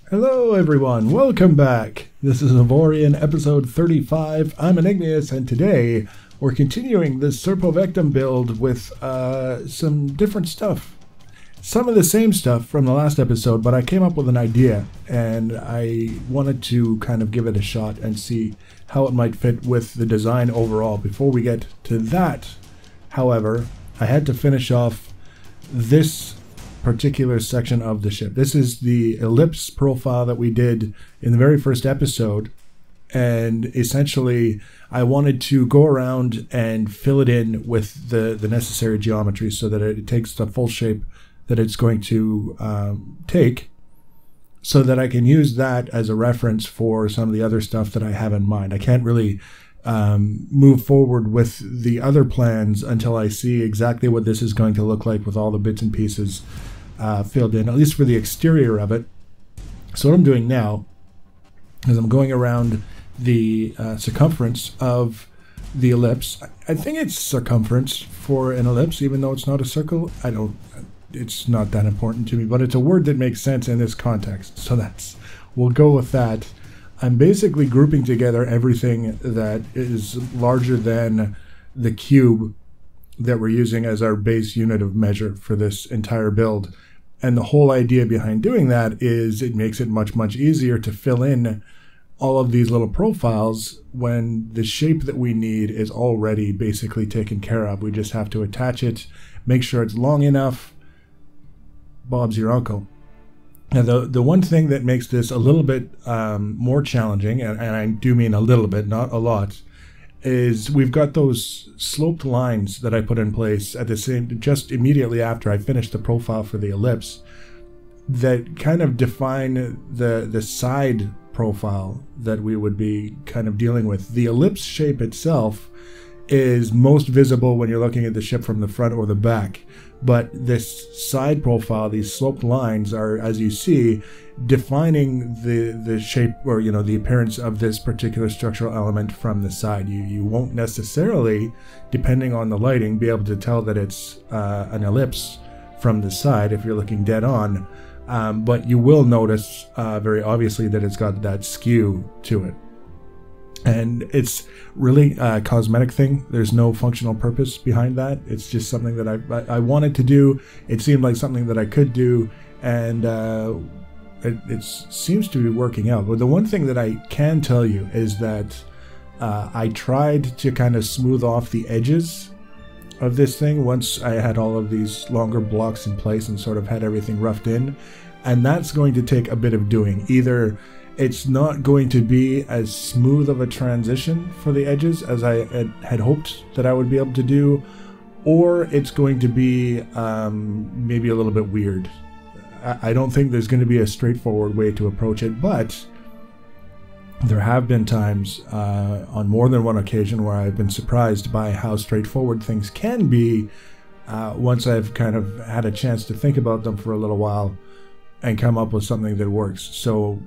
Hello everyone, welcome back. This is Avorion episode 35. I'm Enigmius, and today we're continuing this Serpovectem build with some different stuff. Some of the same stuff from the last episode, but I came up with an idea and I wanted to kind of give it a shot and see how it might fit with the design overall. Before we get to that, however, I had to finish off this particular section of the ship. This is the ellipse profile that we did in the very first episode, and essentially I wanted to go around and fill it in with the necessary geometry so that it takes the full shape that it's going to take, so that I can use that as a reference for some of the other stuff that I have in mind. I can't really move forward with the other plans until I see exactly what this is going to look like with all the bits and pieces filled in, at least for the exterior of it. So what I'm doing now is I'm going around the circumference of the ellipse. I think it's circumference for an ellipse, even though it's not a circle. It's not that important to me, but it's a word that makes sense in this context. So we'll go with that. I'm basically grouping together everything that is larger than the cube that we're using as our base unit of measure for this entire build. And the whole idea behind doing that is it makes it much easier to fill in all of these little profiles when the shape that we need is already basically taken care of. We just have to attach it, make sure it's long enough. Bob's your uncle. Now, the one thing that makes this a little bit more challenging, and I do mean a little bit, not a lot, is we've got those sloped lines that I put in place at the same, just immediately after I finished the profile for the ellipse, that kind of define the side profile that we would be kind of dealing with. The ellipse shape itself is most visible when you're looking at the ship from the front or the back, but this side profile, these sloped lines, are, as you see, defining the shape, or the appearance of this particular structural element from the side. You won't necessarily, depending on the lighting, be able to tell that it's an ellipse from the side if you're looking dead on, but you will notice very obviously that it's got that skew to it. And it's really a cosmetic thing. There's no functional purpose behind that. It's just something that I wanted to do. It seemed like something that I could do, and it seems to be working out. But the one thing that I can tell you is that I tried to kind of smooth off the edges of this thing once I had all of these longer blocks in place and sort of had everything roughed in. And that's going to take a bit of doing. Either it's not going to be as smooth of a transition for the edges as I had hoped that I would be able to do, or it's going to be maybe a little bit weird. I don't think there's going to be a straightforward way to approach it, but there have been times on more than one occasion where I've been surprised by how straightforward things can be once I've kind of had a chance to think about them for a little while and come up with something that works. So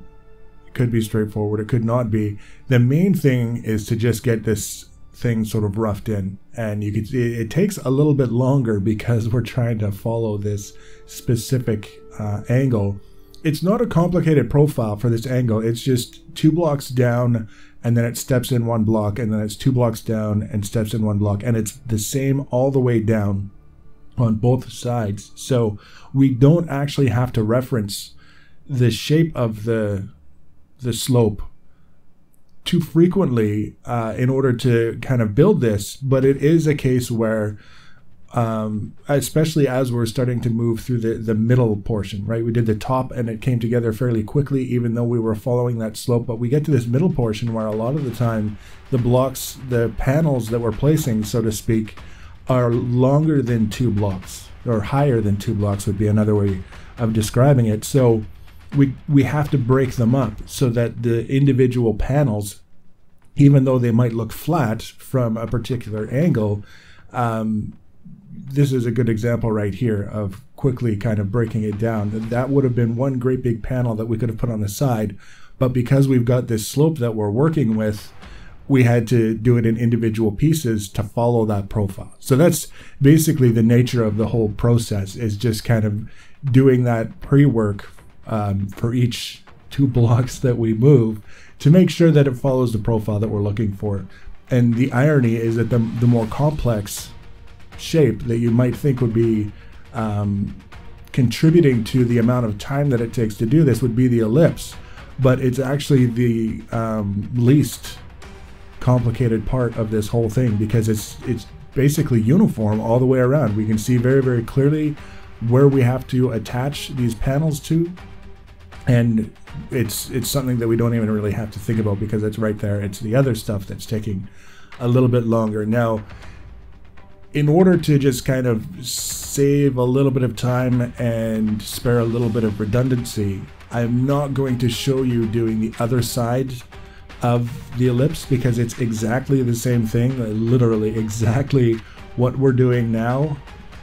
it could be straightforward, it could not be. The main thing is to just get this thing sort of roughed in, and you can see it takes a little bit longer because we're trying to follow this specific angle. It's not a complicated profile for this angle. It's just 2 blocks down, and then it steps in 1 block, and then it's 2 blocks down and steps in 1 block, and it's the same all the way down on both sides. So we don't actually have to reference the shape of the slope too frequently in order to kind of build this, but it is a case where especially as we're starting to move through the middle portion, right? We did the top and it came together fairly quickly, even though we were following that slope, but we get to this middle portion where a lot of the time the blocks, the panels that we're placing, so to speak, are longer than 2 blocks, or higher than 2 blocks would be another way of describing it. So we have to break them up so that the individual panels, even though they might look flat from a particular angle, this is a good example right here of quickly kind of breaking it down. That would have been one great big panel that we could have put on the side, but because we've got this slope that we're working with, we had to do it in individual pieces to follow that profile. So that's basically the nature of the whole process, is just kind of doing that pre-work for each two blocks that we move to make sure that it follows the profile that we're looking for. And the irony is that the more complex shape that you might think would be contributing to the amount of time that it takes to do this would be the ellipse, but it's actually the least complicated part of this whole thing, because it's basically uniform all the way around. We can see very, very clearly where we have to attach these panels to, and it's something that we don't even really have to think about because it's right there. It's the other stuff that's taking a little bit longer. Now, in order to just kind of save a little bit of time and spare a little bit of redundancy, I'm not going to show you doing the other side of the ellipse, because it's exactly the same thing, literally exactly what we're doing now,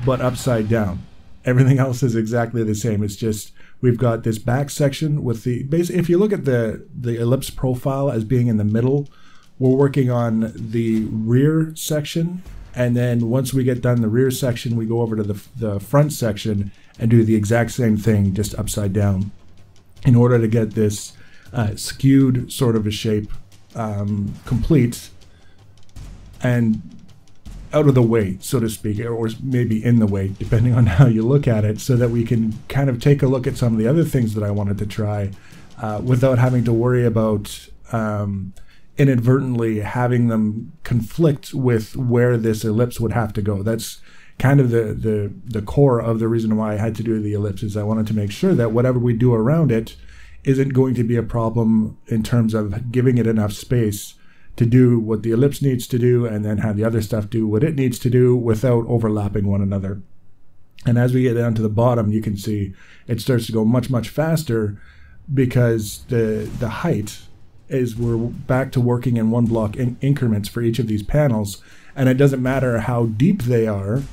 but upside down. Everything else is exactly the same. It's just we've got this back section with the base. If you look at the ellipse profile as being in the middle, we're working on the rear section, and then once we get done the rear section, we go over to the front section and do the exact same thing, just upside down, in order to get this skewed sort of a shape complete and out of the way, so to speak, or maybe in the way, depending on how you look at it, so that we can kind of take a look at some of the other things that I wanted to try without having to worry about inadvertently having them conflict with where this ellipse would have to go. That's kind of the core of the reason why I had to do the ellipse, is I wanted to make sure that whatever we do around it isn't going to be a problem in terms of giving it enough space to do what the ellipse needs to do, and then have the other stuff do what it needs to do without overlapping one another. And as we get down to the bottom, you can see it starts to go much, much faster, because the height is, we're back to working in one block increments for each of these panels, and it doesn't matter how deep they are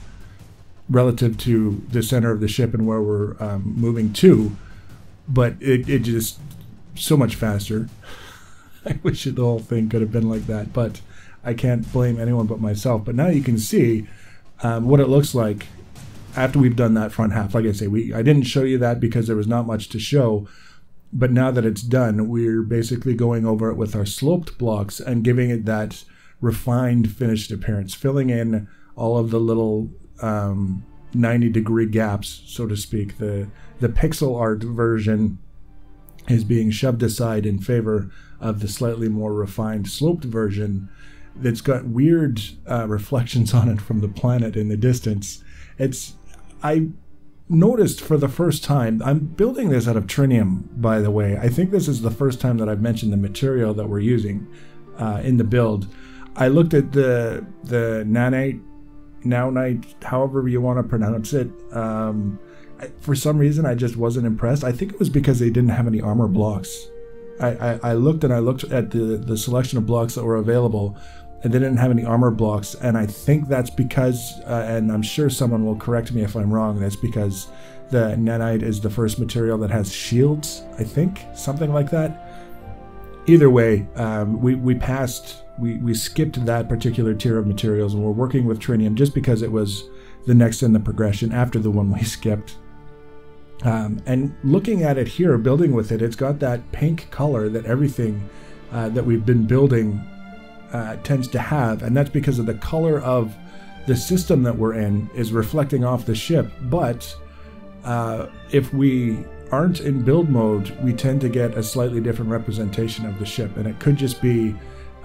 relative to the center of the ship and where we're moving to, but it just so much faster. I wish the whole thing could have been like that, but I can't blame anyone but myself. But now you can see what it looks like after we've done that front half. Like I say, I didn't show you that because there was not much to show, but now that it's done, we're basically going over it with our sloped blocks and giving it that refined finished appearance, filling in all of the little 90-degree gaps, so to speak. The pixel art version is being shoved aside in favor of the slightly more refined sloped version that's got weird reflections on it from the planet in the distance. I noticed for the first time, I'm building this out of trinium, by the way. I think this is the first time that I've mentioned the material that we're using in the build. I looked at the nanite, however you want to pronounce it. For some reason, I just wasn't impressed. I think it was because they didn't have any armor blocks. I looked at the selection of blocks that were available, and they didn't have any armor blocks. And I think that's because, and I'm sure someone will correct me if I'm wrong, that's because the nanite is the first material that has shields, I think, something like that. Either way, we skipped that particular tier of materials, and we're working with trinium just because it was the next in the progression after the one we skipped. And looking at it here, building with it, it's got that pink color that everything that we've been building tends to have, and that's because of the color of the system that we're in is reflecting off the ship. But if we aren't in build mode, we tend to get a slightly different representation of the ship, and it could just be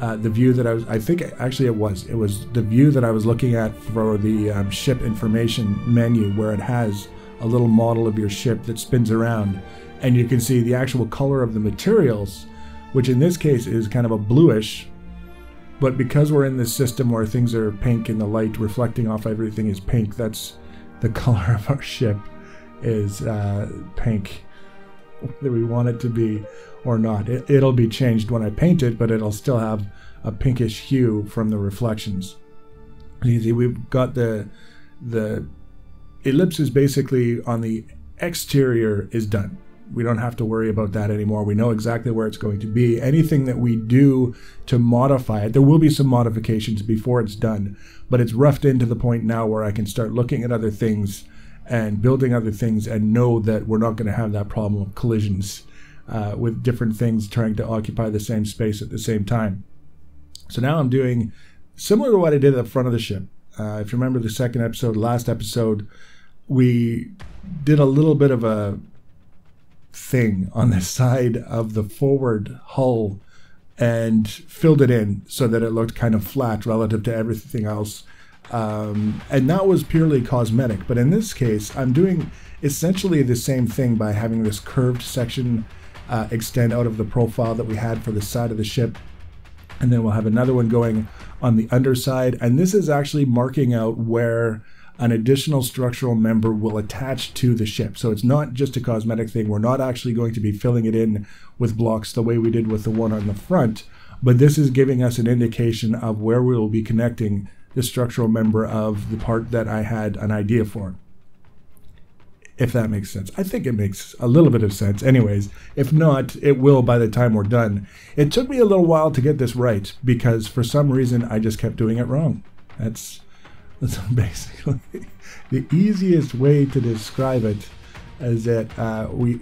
the view that I think actually it was the view that I was looking at for the ship information menu, where it has a little model of your ship that spins around, and you can see the actual color of the materials, which in this case is kind of a bluish, but because we're in this system where things are pink and the light reflecting off everything is pink, that's the color of our ship is pink, whether we want it to be or not. It'll be changed when I paint it, but it'll still have a pinkish hue from the reflections. You see, we've got the ellipse is basically on the exterior is done. We don't have to worry about that anymore. We know exactly where it's going to be. Anything that we do to modify it, there will be some modifications before it's done, but it's roughed into the point now where I can start looking at other things and building other things and know that we're not going to have that problem of collisions with different things trying to occupy the same space at the same time. So now I'm doing similar to what I did at the front of the ship. If you remember the second episode, last episode, we did a little bit of a thing on the side of the forward hull and filled it in so that it looked kind of flat relative to everything else. And that was purely cosmetic. But in this case, I'm doing essentially the same thing by having this curved section extend out of the profile that we had for the side of the ship. And then we'll have another one going on the underside. And this is actually marking out where an additional structural member will attach to the ship. So it's not just a cosmetic thing. We're not actually going to be filling it in with blocks the way we did with the one on the front, but this is giving us an indication of where we will be connecting the structural member of the part that I had an idea for. If that makes sense. I think it makes a little bit of sense. Anyways, if not, it will by the time we're done. It took me a little while to get this right because for some reason I just kept doing it wrong. That's basically the easiest way to describe it, is that we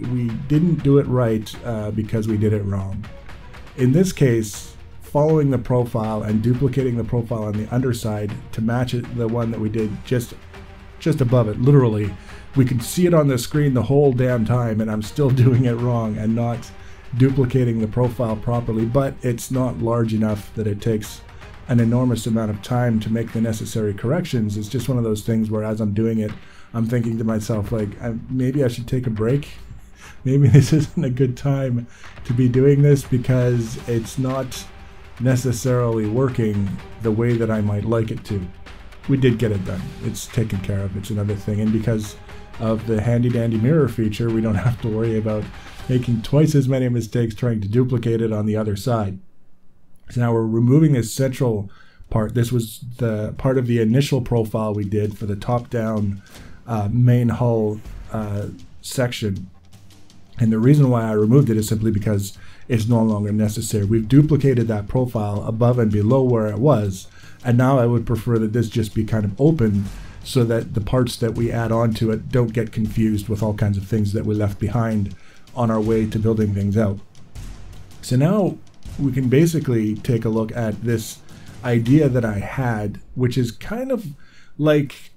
didn't do it right because we did it wrong. In this case, following the profile and duplicating the profile on the underside to match it, the one that we did just above it, literally, we could see it on the screen the whole damn time, and I'm still doing it wrong and not duplicating the profile properly, but it's not large enough that it takes an enormous amount of time to make the necessary corrections. It's just one of those things where as I'm doing it, I'm thinking to myself, like, maybe I should take a break. Maybe this isn't a good time to be doing this because it's not necessarily working the way that I might like it to. We did get it done. It's taken care of. It's another thing. And because of the handy dandy mirror feature, we don't have to worry about making twice as many mistakes trying to duplicate it on the other side. So now we're removing this central part. This was the part of the initial profile we did for the top-down main hull section. And the reason why I removed it is simply because it's no longer necessary. We've duplicated that profile above and below where it was, and now I would prefer that this just be kind of open so that the parts that we add on to it don't get confused with all kinds of things that we left behind on our way to building things out. So now we can basically take a look at this idea that I had, which is kind of like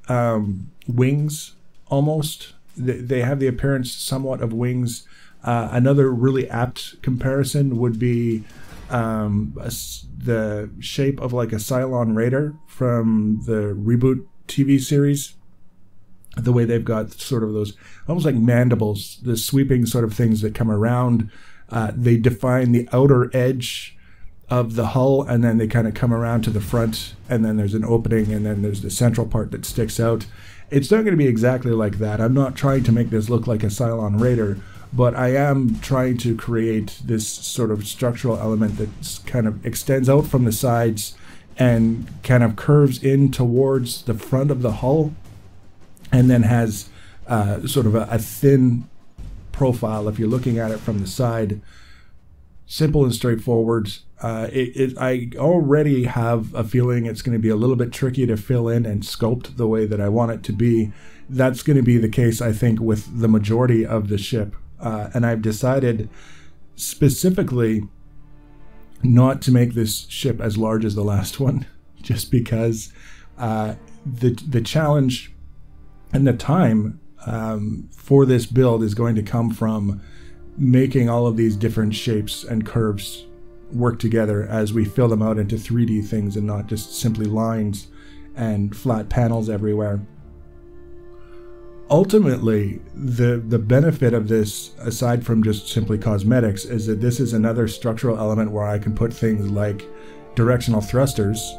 wings almost. They have the appearance somewhat of wings. Another really apt comparison would be the shape of like a Cylon Raider from the reboot TV series. The way they've got sort of those almost like mandibles, the sweeping sort of things that come around. They define the outer edge of the hull, and then they kind of come around to the front, and then there's an opening, and then there's the central part that sticks out. It's not going to be exactly like that. I'm not trying to make this look like a Cylon Raider, but I am trying to create this sort of structural element that kind of extends out from the sides and kind of curves in towards the front of the hull, and then has sort of a thin profile if you're looking at it from the side. Simple and straightforward. I already have a feeling it's going to be a little bit tricky to fill in and sculpt the way that I want it to be. That's going to be the case, I think, with the majority of the ship. And I've decided specifically not to make this ship as large as the last one, just because the challenge and the time for this build is going to come from making all of these different shapes and curves work together as we fill them out into 3D things and not just simply lines and flat panels everywhere. Ultimately, the benefit of this, aside from just simply cosmetics, is that this is another structural element where I can put things like directional thrusters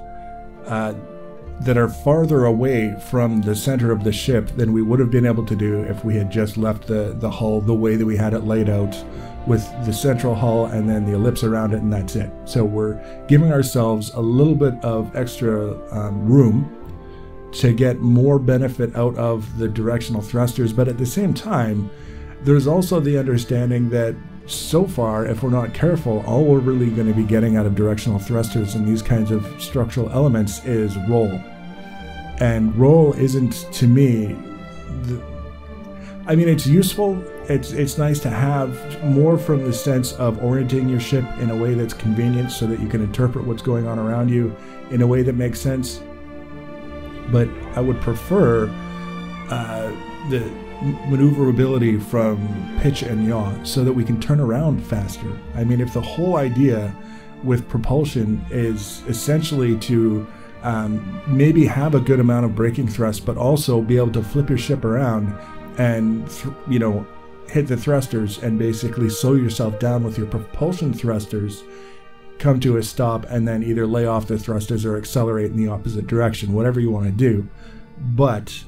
that are farther away from the center of the ship than we would have been able to do if we had just left the hull the way that we had it laid out, with the central hull and then the ellipse around it, and that's it. So we're giving ourselves a little bit of extra room to get more benefit out of the directional thrusters, but at the same time, there's also the understanding that so far, if we're not careful, all we're really going to be getting out of directional thrusters and these kinds of structural elements is roll. And roll isn't, to me, I mean, it's useful. It's nice to have more from the sense of orienting your ship in a way that's convenient so that you can interpret what's going on around you in a way that makes sense. But I would prefer the maneuverability from pitch and yaw so that we can turn around faster. I mean, if the whole idea with propulsion is essentially to maybe have a good amount of braking thrust, but also be able to flip your ship around and hit the thrusters and basically slow yourself down with your propulsion thrusters, come to a stop, and then either lay off the thrusters or accelerate in the opposite direction, whatever you want to do. But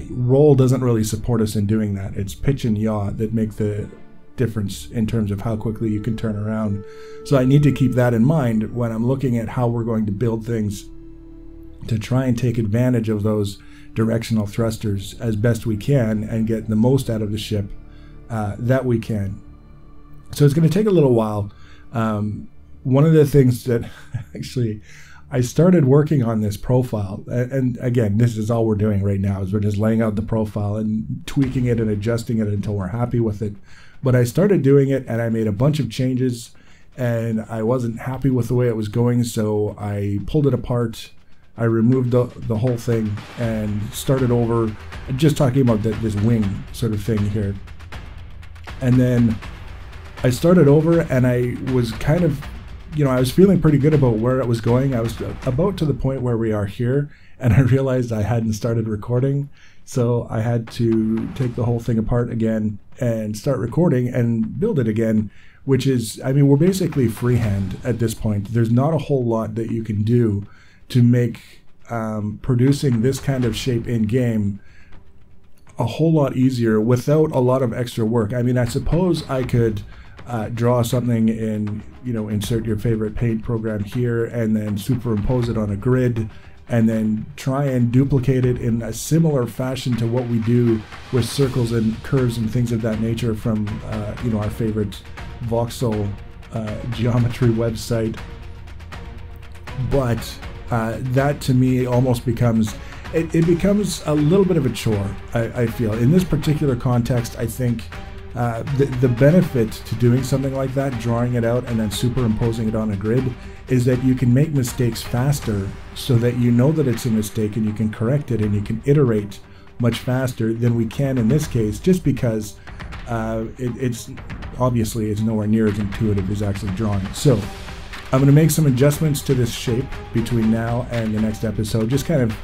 roll doesn't really support us in doing that. It's pitch and yaw that make the difference in terms of how quickly you can turn around. So I need to keep that in mind when I'm looking at how we're going to build things to try and take advantage of those directional thrusters as best we can and get the most out of the ship that we can. So it's going to take a little while. One of the things that actually I started working on this profile, and again, this is all we're doing right now is we're just laying out the profile and tweaking it and adjusting it until we're happy with it. But I started doing it and I made a bunch of changes and I wasn't happy with the way it was going, so I pulled it apart. I removed the whole thing and started over, just talking about this wing sort of thing here. And then I started over and I was kind of, I was feeling pretty good about where it was going. I was about to the point where we are here and I realized I hadn't started recording. So I had to take the whole thing apart again and start recording and build it again, which is, I mean, we're basically freehand at this point. There's not a whole lot that you can do to make producing this kind of shape in game a whole lot easier without a lot of extra work. I mean, I suppose I could draw something in, insert your favorite paint program here and then superimpose it on a grid and then try and duplicate it in a similar fashion to what we do with circles and curves and things of that nature from our favorite voxel geometry website. But that to me almost becomes, it becomes a little bit of a chore, I feel. In this particular context, I think the benefit to doing something like that, drawing it out and then superimposing it on a grid, is that you can make mistakes faster so that you know that it's a mistake and you can correct it and you can iterate much faster than we can in this case, just because it's obviously it's nowhere near as intuitive as actually drawing. So I'm going to make some adjustments to this shape between now and the next episode, just kind of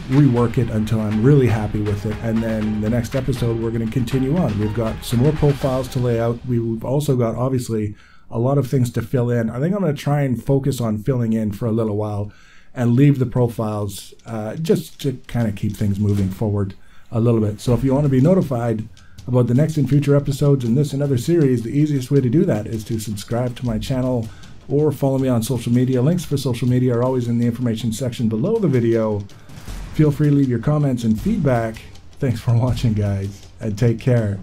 rework it until I'm really happy with it, and then the next episode we're going to continue on. We've got some more profiles to lay out. We've also got obviously a lot of things to fill in. I think I'm going to try and focus on filling in for a little while and leave the profiles just to kind of keep things moving forward a little bit. So if you want to be notified about the next and future episodes in this and other series, the easiest way to do that is to subscribe to my channel or follow me on social media. Links for social media are always in the information section below the video. Feel free to leave your comments and feedback. Thanks for watching, guys, and take care.